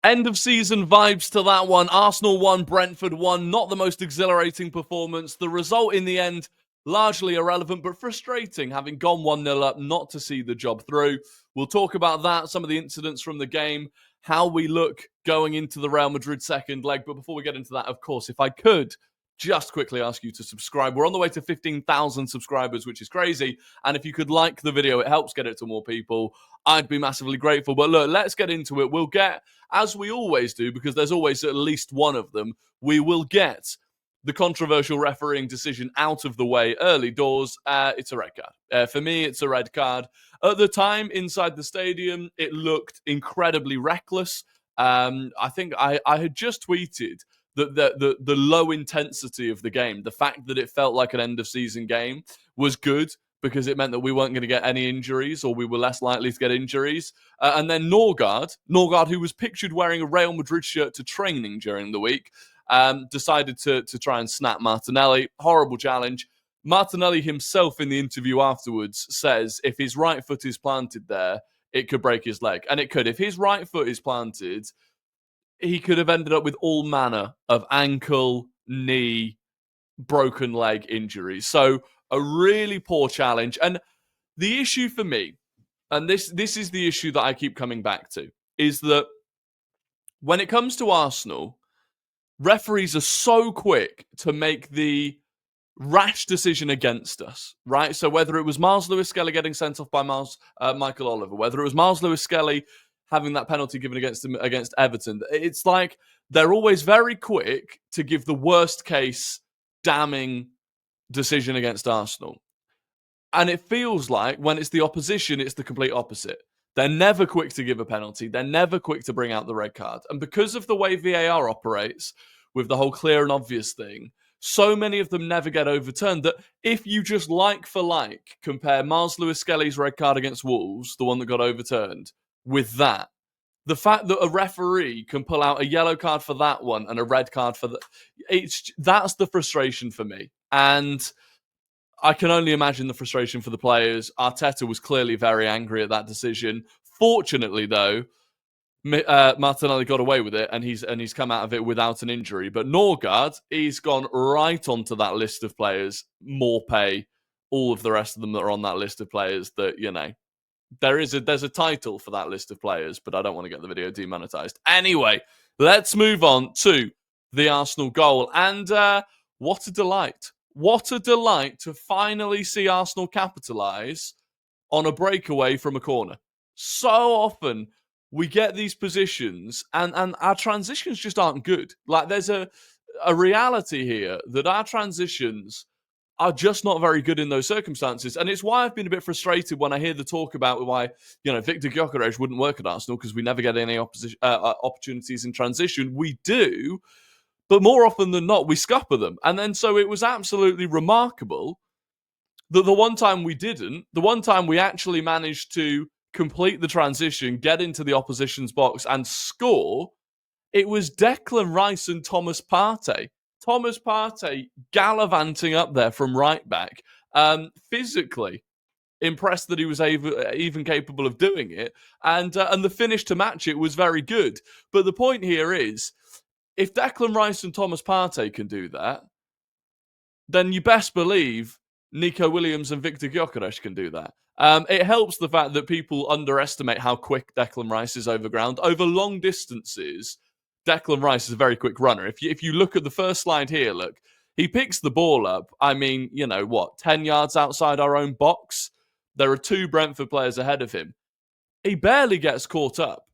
End of season vibes to that one. Arsenal won, Brentford won. Not the most exhilarating performance. The result in the end, largely irrelevant, but frustrating, having gone 1-0 up, not to see the job through. We'll talk about that, some of the incidents from the game, how we look going into the Real Madrid second leg. But before we get into that, of course, if I could just quickly ask you to subscribe. We're on the way to 15,000 subscribers, which is crazy. And if you could like the video, it helps get it to more people. I'd be massively grateful. But look, let's get into it. We'll get, as we always do, because there's always at least one of them, we will get the controversial refereeing decision out of the way early doors. It's a red card. For me, it's a red card. At the time, inside the stadium, it looked incredibly reckless. I think I had just tweeted the low intensity of the game, the fact that it felt like an end-of-season game was good because it meant that we weren't going to get any injuries or we were less likely to get injuries. And then Norgaard, who was pictured wearing a Real Madrid shirt to training during the week, decided to try and snap Martinelli. Horrible challenge. Martinelli himself in the interview afterwards says if his right foot is planted there, it could break his leg. And it could. If his right foot is planted, he could have ended up with all manner of ankle, knee, broken leg injuries. So a really poor challenge. And the issue for me, and this is the issue that I keep coming back to, is that when it comes to Arsenal, referees are so quick to make the rash decision against us, right? So whether it was Miles Lewis-Skelly getting sent off by Michael Oliver, whether it was Miles Lewis-Skelly having that penalty given against him against Everton, it's like they're always very quick to give the worst case damning decision against Arsenal. And it feels like when it's the opposition, it's the complete opposite. They're never quick to give a penalty. They're never quick to bring out the red card. And because of the way VAR operates with the whole clear and obvious thing, so many of them never get overturned that if you just like for like compare Miles Lewis-Skelly's red card against Wolves, the one that got overturned, with that, the fact that a referee can pull out a yellow card for that one and a red card for that's the frustration for me. And I can only imagine the frustration for the players. Arteta was clearly very angry at that decision. Fortunately, though, Martinelli got away with it, and he's come out of it without an injury. But Norgaard, he's gone right onto that list of players, more pay, all of the rest of them that are on that list of players that, you know, there's a title for that list of players, but I don't want to get the video demonetized. Anyway, let's move on to the Arsenal goal. And what a delight. What a delight to finally see Arsenal capitalise on a breakaway from a corner. So often we get these positions and our transitions just aren't good. Like there's a reality here that our transitions are just not very good in those circumstances. And it's why I've been a bit frustrated when I hear the talk about why, you know, Victor Gyökeres wouldn't work at Arsenal because we never get any opportunities in transition. We do, but more often than not, we scupper them. And then so it was absolutely remarkable that the one time we didn't, the one time we actually managed to complete the transition, get into the opposition's box and score, it was Declan Rice and Thomas Partey. Thomas Partey gallivanting up there from right back, physically impressed that he was even capable of doing it, and the finish to match it was very good. But the point here is, if Declan Rice and Thomas Partey can do that, then you best believe Nico Williams and Victor Gyökeres can do that. It helps the fact that people underestimate how quick Declan Rice is over ground. Over long distances, Declan Rice is a very quick runner. If you look at the first slide here, look, he picks the ball up, 10 yards outside our own box. There are two Brentford players ahead of him. He barely gets caught up,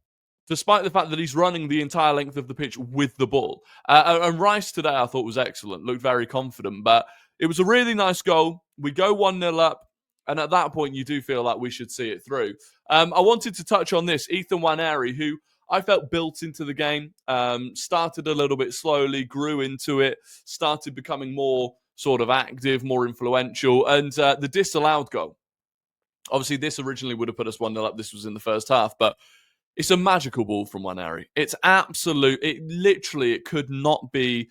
despite the fact that he's running the entire length of the pitch with the ball. And Rice today, I thought, was excellent, looked very confident, but it was a really nice goal. We go 1-0 up, and at that point, you do feel like we should see it through. I wanted to touch on this. Ethan Waneri, who I felt built into the game, started a little bit slowly, grew into it, started becoming more sort of active, more influential, and the disallowed goal. Obviously, this originally would have put us 1-0 up. This was in the first half, but it's a magical ball from Waneri. It's absolute. It could not be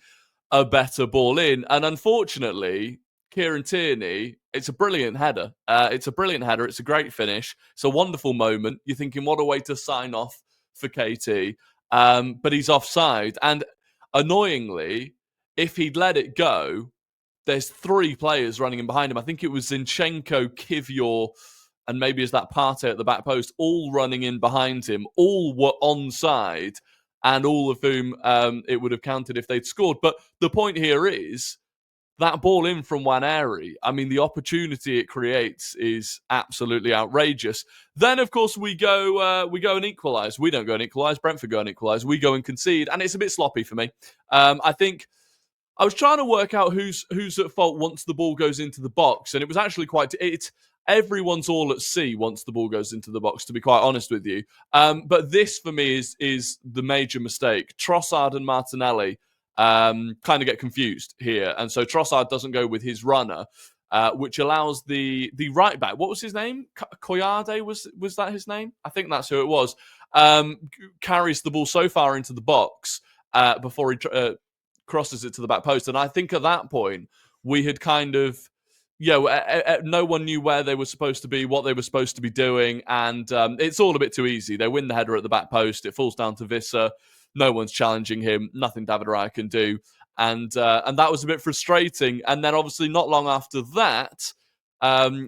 a better ball in. And unfortunately, Kieran Tierney, it's a brilliant header. It's a great finish. It's a wonderful moment. You're thinking, what a way to sign off for KT. but he's offside. And annoyingly, if he'd let it go, there's 3 players running in behind him. I think it was Zinchenko, Kivior, and maybe is that Partey at the back post, all running in behind him, all were onside, and all of whom it would have counted if they'd scored. But the point here is that ball in from Waneri. I mean, the opportunity it creates is absolutely outrageous. Then, of course, we go and equalise. We don't go and equalise. Brentford go and equalise. We go and concede, and it's a bit sloppy for me. I think I was trying to work out who's at fault once the ball goes into the box, and it was actually everyone's all at sea once the ball goes into the box, to be quite honest with you. But this, for me, is the major mistake. Trossard and Martinelli kind of get confused here. And so Trossard doesn't go with his runner, which allows the right back, what was his name? Koyade, was that his name? I think that's who it was. Carries the ball so far into the box before he crosses it to the back post. And I think at that point, we had kind of, no one knew where they were supposed to be, what they were supposed to be doing. And it's all a bit too easy. They win the header at the back post. It falls down to Wissa. No one's challenging him. Nothing David Raya can do. And that was a bit frustrating. And then obviously not long after that,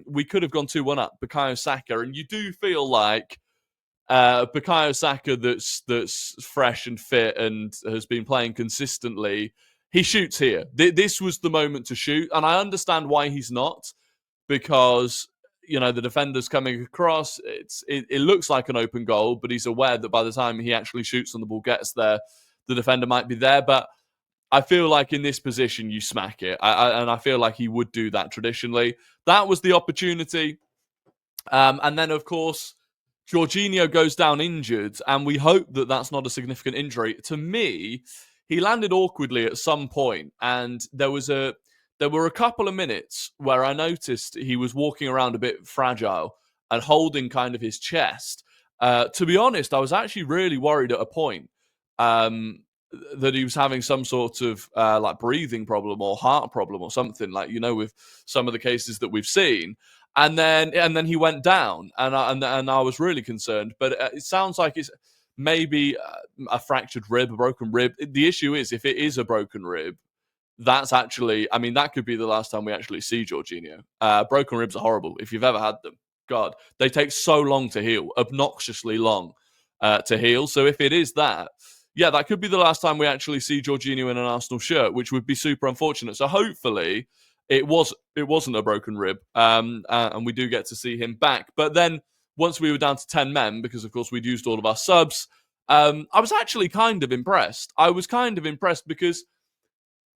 we could have gone 2-1 up, Bukayo Saka. And you do feel like Bukayo Saka that's fresh and fit and has been playing consistently, he shoots here. This was the moment to shoot. And I understand why he's not, because the defender's coming across. It looks like an open goal, but he's aware that by the time he actually shoots and the ball gets there, the defender might be there. But I feel like in this position, you smack it. And I feel like he would do that traditionally. That was the opportunity. And then, of course, Jorginho goes down injured, and we hope that that's not a significant injury. To me, he landed awkwardly at some point, and there were a couple of minutes where I noticed he was walking around a bit fragile and holding kind of his chest. To be honest, I was actually really worried at a point that he was having some sort of like breathing problem or heart problem or something, like, with some of the cases that we've seen. And then he went down, and I was really concerned. But it sounds like it's maybe a fractured rib, a broken rib. The issue is, if it is a broken rib, that's actually, that could be the last time we actually see Jorginho. Broken ribs are horrible. If you've ever had them, God, they take so long to heal, obnoxiously long to heal. So if it is that, that could be the last time we actually see Jorginho in an Arsenal shirt, which would be super unfortunate. So hopefully it wasn't a broken rib, and we do get to see him back. But then once we were down to 10 men, because of course we'd used all of our subs, I was actually kind of impressed. I was kind of impressed because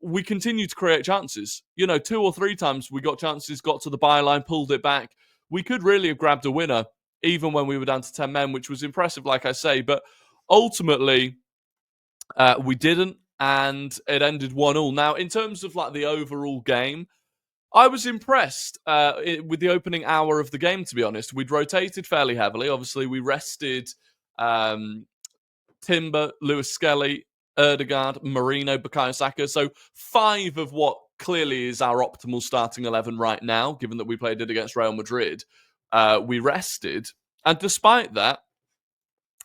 we continued to create chances. 2 or 3 times we got chances, got to the byline, pulled it back. We could really have grabbed a winner, even when we were down to 10 men, which was impressive, like I say. But ultimately, we didn't, and it ended 1-1. Now, in terms of like the overall game, I was impressed with the opening hour of the game, to be honest. We'd rotated fairly heavily. Obviously, we rested Timber, Lewis Skelly, Erdegaard, Marino, Bukayo Saka. So 5 of what clearly is our optimal starting 11 right now, given that we played it against Real Madrid, we rested. And despite that,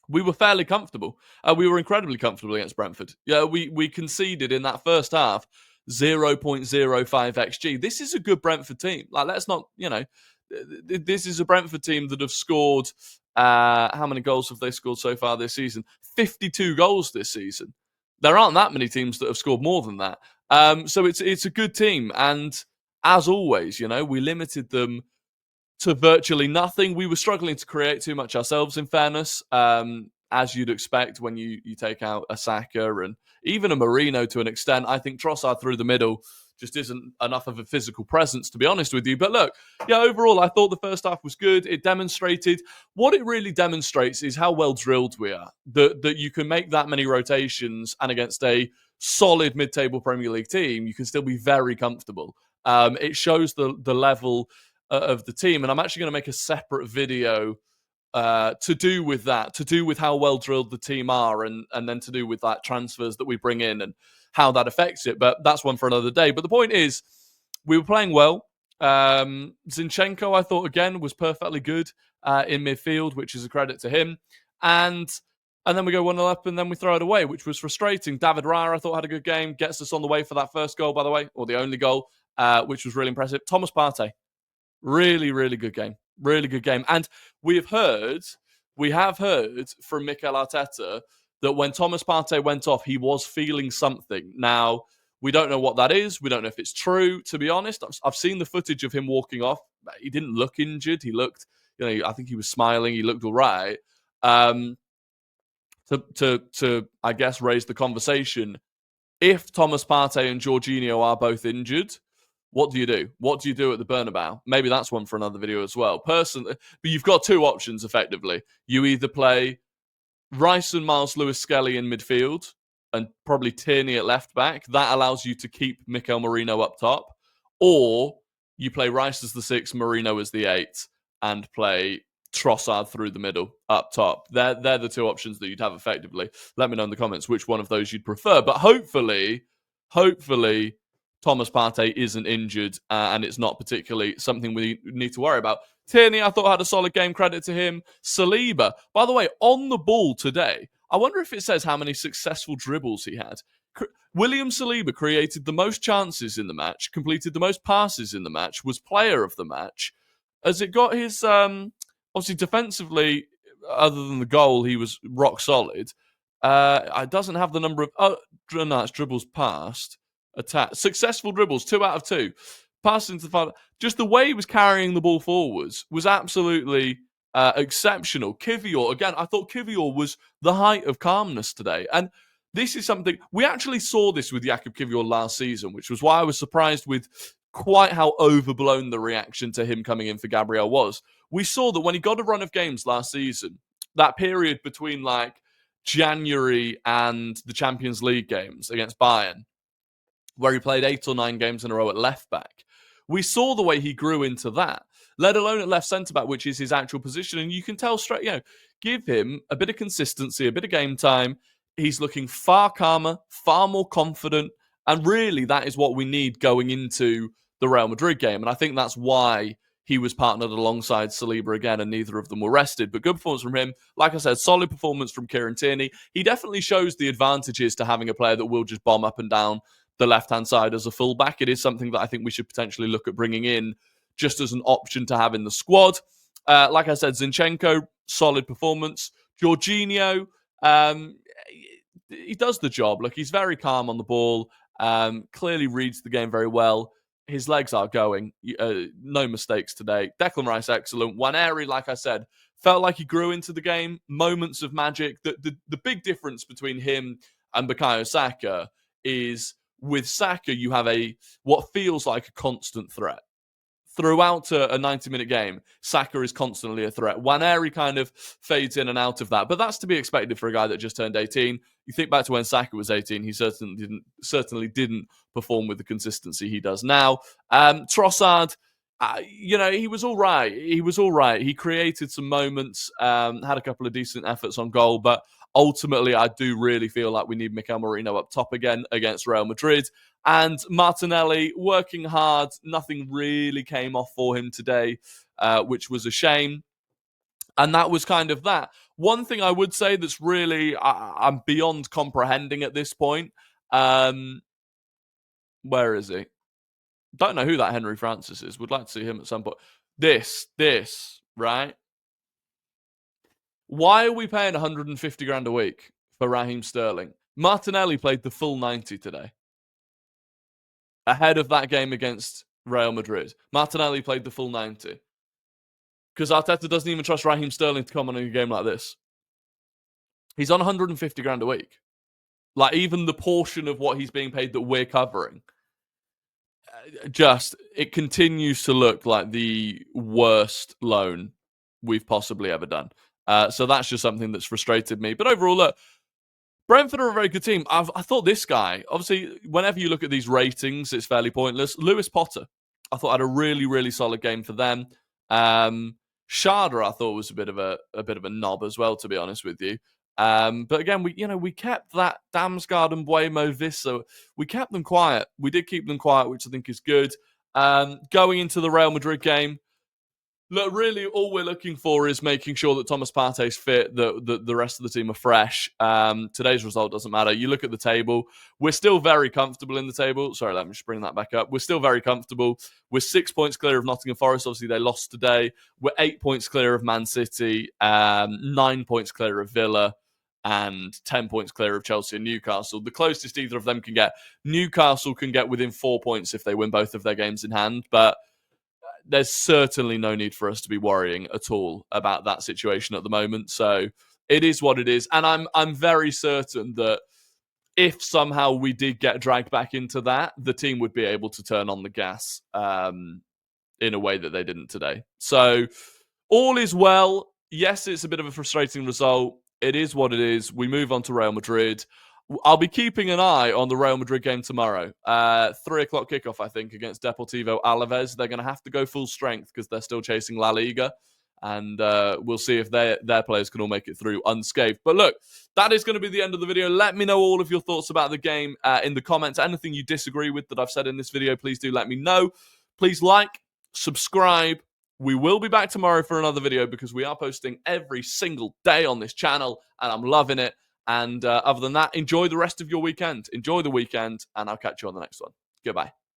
we were fairly comfortable. We were incredibly comfortable against Brentford. We conceded in that first half 0.05 XG. This is a good Brentford team. Like, let's not, this is a Brentford team that have scored, how many goals have they scored so far this season? 52 goals this season. There aren't that many teams that have scored more than that. So it's a good team. And as always, we limited them to virtually nothing. We were struggling to create too much ourselves, in fairness, as you'd expect when you take out a Saka and even a Marino to an extent. I think Trossard through the middle just isn't enough of a physical presence, to be honest with you. But look, overall, I thought the first half was good. It demonstrated, what it really demonstrates is how well drilled we are, that you can make that many rotations, and against a solid mid-table Premier League team, you can still be very comfortable. It shows the level of the team, and I'm actually going to make a separate video to do with that, to do with how well drilled the team are, and then to do with that transfers that we bring in and how that affects it. But that's one for another day. But the point is, we were playing well. Zinchenko, I thought, again, was perfectly good in midfield, which is a credit to him. And And then we go 1-0 up and then we throw it away, which was frustrating. David Raya, I thought, had a good game. Gets us on the way for that first goal, by the way, or the only goal, which was really impressive. Thomas Partey, really, really good game. Really good game. And we have heard from Mikel Arteta that when Thomas Partey went off, he was feeling something. Now, we don't know what that is. We don't know if it's true, to be honest. I've seen the footage of him walking off. He didn't look injured. He looked, I think he was smiling. He looked all right. To I guess, raise the conversation, if Thomas Partey and Jorginho are both injured, what do you do? What do you do at the Bernabeu? Maybe that's one for another video as well. Personally, but you've got two options, effectively. You either play Rice and Miles Lewis-Skelly in midfield and probably Tierney at left back. That allows you to keep Mikel Merino up top. Or you play Rice as the 6, Merino as the 8, and play Trossard through the middle up top. They're the two options that you'd have effectively. Let me know in the comments which one of those you'd prefer. But hopefully, Thomas Partey isn't injured and it's not particularly something we need to worry about. Tierney, I thought, had a solid game. Credit to him. Saliba, by the way, on the ball today. I wonder if it says how many successful dribbles he had. William Saliba created the most chances in the match, completed the most passes in the match, was player of the match. As it got his, obviously defensively, other than the goal, he was rock solid. It doesn't have the number of, it's dribbles passed. Attack. Successful dribbles, 2 out of 2. Passing to the final. Just the way he was carrying the ball forwards was absolutely exceptional. Kivior, again, I thought Kivior was the height of calmness today. And this is something, we actually saw this with Jakub Kivior last season, which was why I was surprised with quite how overblown the reaction to him coming in for Gabriel was. We saw that when he got a run of games last season, that period between like January and the Champions League games against Bayern, where he played 8 or 9 games in a row at left back. We saw the way he grew into that, let alone at left centre-back, which is his actual position. And you can tell straight, give him a bit of consistency, a bit of game time. He's looking far calmer, far more confident. And really, that is what we need going into the Real Madrid game. And I think that's why he was partnered alongside Saliba again, and neither of them were rested. But good performance from him. Like I said, solid performance from Kieran Tierney. He definitely shows the advantages to having a player that will just bomb up and down the left-hand side as a fullback. It is something that I think we should potentially look at bringing in just as an option to have in the squad. Like I said, Zinchenko, solid performance. Jorginho, he does the job. Look, he's very calm on the ball, clearly reads the game very well. His legs are going. No mistakes today. Declan Rice, excellent. Waneri, like I said, felt like he grew into the game. Moments of magic. The big difference between him and Bukayo Saka is with Saka, you have what feels like a constant threat. Throughout a 90-minute game, Saka is constantly a threat. Waneri kind of fades in and out of that, but that's to be expected for a guy that just turned 18. You think back to when Saka was 18, he certainly didn't perform with the consistency he does now. Trossard, he was all right. He created some moments, had a couple of decent efforts on goal, but ultimately, I do really feel like we need Mikel Merino up top again against Real Madrid. And Martinelli, working hard. Nothing really came off for him today, which was a shame. And that was kind of that. One thing I would say that's really, I'm beyond comprehending at this point. Where is he? Don't know who that Henry Francis is. Would like to see him at some point. This, right? Why are we paying 150 grand a week for Raheem Sterling? Martinelli played the full 90 today. Ahead of that game against Real Madrid. Martinelli played the full 90. Because Arteta doesn't even trust Raheem Sterling to come on in a game like this. He's on 150 grand a week. Like, even the portion of what he's being paid that we're covering. It continues to look like the worst loan we've possibly ever done. So that's just something that's frustrated me. But overall, look, Brentford are a very good team. I thought this guy, obviously, whenever you look at these ratings, it's fairly pointless. Lewis Potter, I thought had a really, really solid game for them. Sharda, I thought was a bit of a knob as well, to be honest with you. But again, we kept that Damsgaard and Buemo Wissa. We kept them quiet. We did keep them quiet, which I think is good. Going into the Real Madrid game, Look, really, all we're looking for is making sure that Thomas Partey's fit, that the rest of the team are fresh. Today's result doesn't matter. You look at the table, we're still very comfortable in the table. Sorry, let me just bring that back up. We're still very comfortable. We're 6 points clear of Nottingham Forest. Obviously, they lost today. We're 8 points clear of Man City, 9 points clear of Villa, and 10 points clear of Chelsea and Newcastle. The closest either of them can get. Newcastle can get within 4 points if they win both of their games in hand, but there's certainly no need for us to be worrying at all about that situation at the moment. So it is what it is. And I'm very certain that if somehow we did get dragged back into that, the team would be able to turn on the gas in a way that they didn't today. So all is well. Yes, it's a bit of a frustrating result. It is what it is. We move on to Real Madrid. I'll be keeping an eye on the Real Madrid game tomorrow. 3 o'clock kickoff, I think, against Deportivo Alaves. They're going to have to go full strength because they're still chasing La Liga. And we'll see if their players can all make it through unscathed. But look, that is going to be the end of the video. Let me know all of your thoughts about the game in the comments. Anything you disagree with that I've said in this video, please do let me know. Please like, subscribe. We will be back tomorrow for another video because we are posting every single day on this channel and I'm loving it. And other than that, enjoy the rest of your weekend. Enjoy the weekend and I'll catch you on the next one. Goodbye.